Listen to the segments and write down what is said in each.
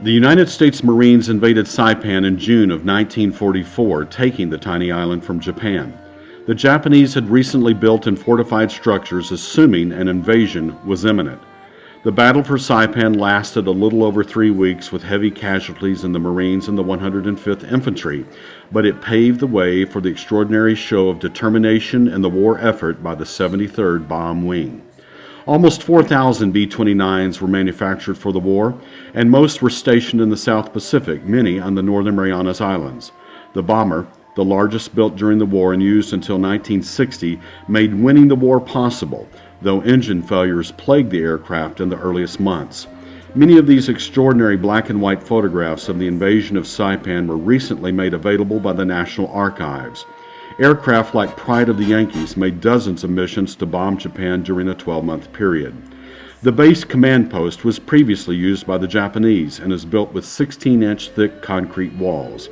The United States Marines invaded Saipan in June of 1944, taking the tiny island from Japan. The Japanese had recently built and fortified structures, assuming an invasion was imminent. The battle for Saipan lasted a little over 3 weeks with heavy casualties in the Marines and the 105th Infantry, but it paved the way for the extraordinary show of determination in the war effort by the 73rd Bomb Wing. Almost 4,000 B29s were manufactured for the war, and most were stationed in the South Pacific, many on the Northern Marianas Islands. The bomber, the largest built during the war and used until 1960, made winning the war possible, though engine failures plagued the aircraft in the earliest months. Many of these extraordinary black and white photographs of the invasion of Saipan were recently made available by the National Archives. Aircraft like Pride of the Yankees made dozens of missions to bomb Japan during a 12-month period. The base command post was previously used by the Japanese and is built with 16-inch thick concrete walls.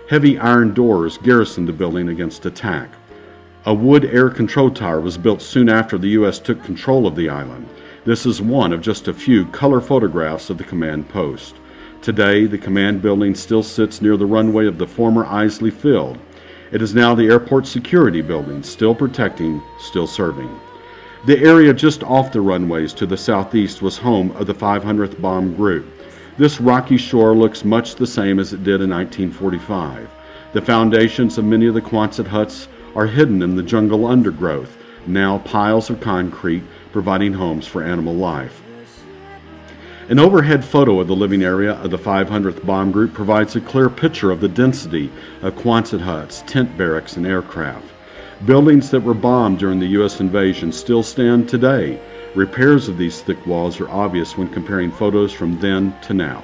Heavy iron doors garrisoned the building against attack. A wood air control tower was built soon after the U.S. took control of the island. This is one of just a few color photographs of the command post. Today, the command building still sits near the runway of the former Isley Field. It is now the airport security building, still protecting, still serving. The area just off the runways to the southeast was home of the 500th Bomb Group. This rocky shore looks much the same as it did in 1945. The foundations of many of the Quonset huts are hidden in the jungle undergrowth, now piles of concrete providing homes for animal life. An overhead photo of the living area of the 500th Bomb Group provides a clear picture of the density of Quonset huts, tent barracks, and aircraft. Buildings that were bombed during the U.S. invasion still stand today. Repairs of these thick walls are obvious when comparing photos from then to now.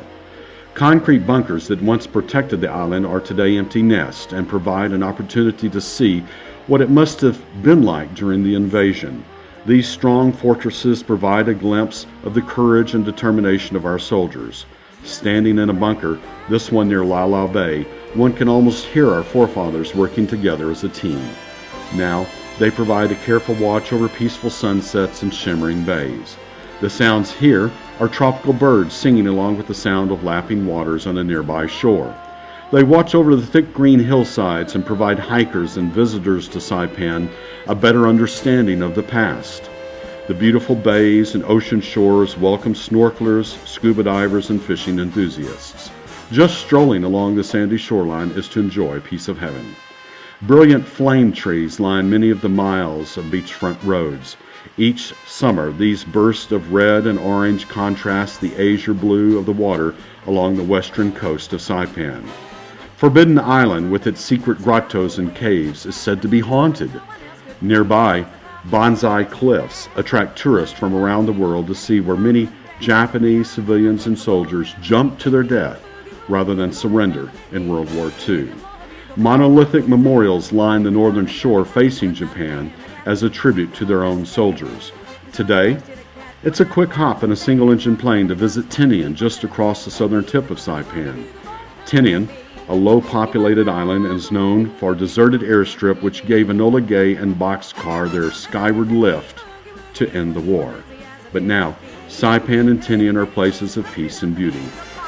Concrete bunkers that once protected the island are today empty nests and provide an opportunity to see what it must have been like during the invasion. These strong fortresses provide a glimpse of the courage and determination of our soldiers. Standing in a bunker, this one near Lala Bay, one can almost hear our forefathers working together as a team. Now, they provide a careful watch over peaceful sunsets and shimmering bays. The sounds here are tropical birds singing along with the sound of lapping waters on a nearby shore. They watch over the thick green hillsides and provide hikers and visitors to Saipan a better understanding of the past. The beautiful bays and ocean shores welcome snorkelers, scuba divers, and fishing enthusiasts. Just strolling along the sandy shoreline is to enjoy a piece of heaven. Brilliant flame trees line many of the miles of beachfront roads. Each summer, these bursts of red and orange contrast the azure blue of the water along the western coast of Saipan. Forbidden Island, with its secret grottos and caves, is said to be haunted. Nearby, Bonsai Cliffs attract tourists from around the world to see where many Japanese civilians and soldiers jumped to their death rather than surrender in World War II. Monolithic memorials line the northern shore facing Japan as a tribute to their own soldiers. Today, it's a quick hop in a single-engine plane to visit Tinian, just across the southern tip of Saipan. Tinian, a low-populated island, is known for a deserted airstrip which gave Enola Gay and Boxcar their skyward lift to end the war. But now, Saipan and Tinian are places of peace and beauty.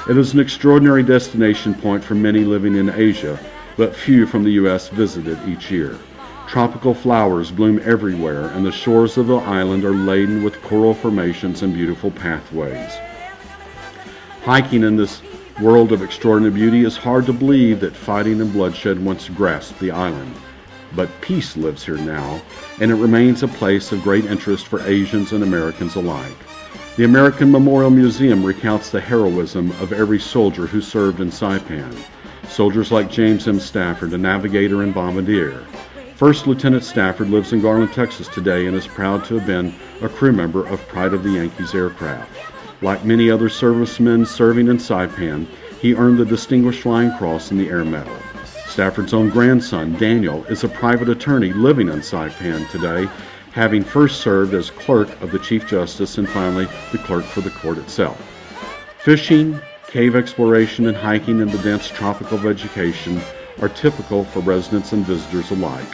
It is an extraordinary destination point for many living in Asia, but few from the U.S. visit it each year. Tropical flowers bloom everywhere, and the shores of the island are laden with coral formations and beautiful pathways. Hiking in this world of extraordinary beauty, is hard to believe that fighting and bloodshed once grasped the island. But peace lives here now, and it remains a place of great interest for Asians and Americans alike. The American Memorial Museum recounts the heroism of every soldier who served in Saipan. Soldiers like James M. Stafford, a navigator and bombardier. First Lieutenant Stafford lives in Garland, Texas today and is proud to have been a crew member of Pride of the Yankees aircraft. Like many other servicemen serving in Saipan, he earned the Distinguished Flying Cross and the Air Medal. Stafford's own grandson, Daniel, is a private attorney living in Saipan today, having first served as clerk of the Chief Justice and finally the clerk for the court itself. Fishing, cave exploration, and hiking in the dense tropical vegetation are typical for residents and visitors alike.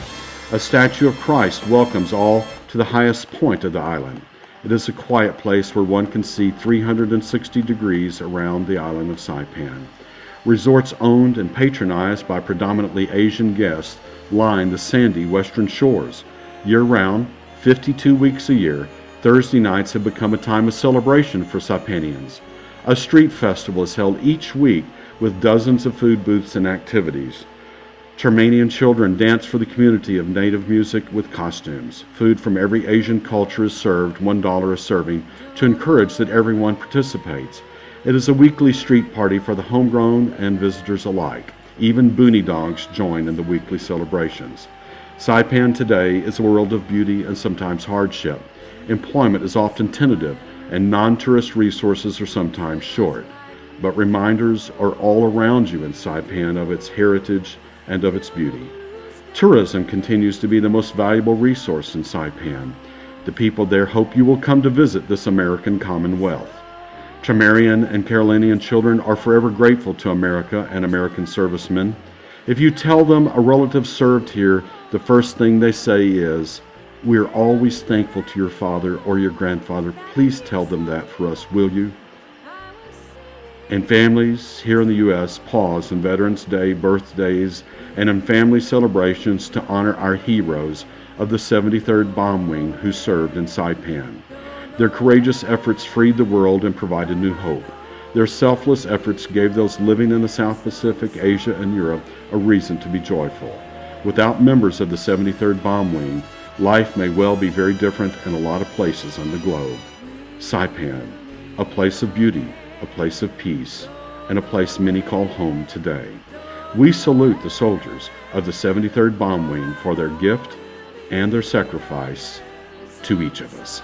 A statue of Christ welcomes all to the highest point of the island. It is a quiet place where one can see 360 degrees around the island of Saipan. Resorts owned and patronized by predominantly Asian guests line the sandy western shores. Year-round, 52 weeks a year, Thursday nights have become a time of celebration for Saipanians. A street festival is held each week with dozens of food booths and activities. Turmanian children dance for the community of native music with costumes. Food from every Asian culture is served, $1 a serving, to encourage that everyone participates. It is a weekly street party for the homegrown and visitors alike. Even boonie dogs join in the weekly celebrations. Saipan today is a world of beauty and sometimes hardship. Employment is often tentative, and non-tourist resources are sometimes short. But reminders are all around you in Saipan of its heritage and of its beauty. Tourism continues to be the most valuable resource in Saipan. The people there hope you will come to visit this American Commonwealth. Tamarian and Carolinian children are forever grateful to America and American servicemen. If you tell them a relative served here, the first thing they say is, "We are always thankful to your father or your grandfather. Please tell them that for us, will you?" And families here in the U.S. pause on Veterans Day, birthdays, and in family celebrations to honor our heroes of the 73rd Bomb Wing who served in Saipan. Their courageous efforts freed the world and provided new hope. Their selfless efforts gave those living in the South Pacific, Asia, and Europe a reason to be joyful. Without members of the 73rd Bomb Wing, life may well be very different in a lot of places on the globe. Saipan, a place of beauty, a place of peace, and a place many call home today. We salute the soldiers of the 73rd Bomb Wing for their gift and their sacrifice to each of us.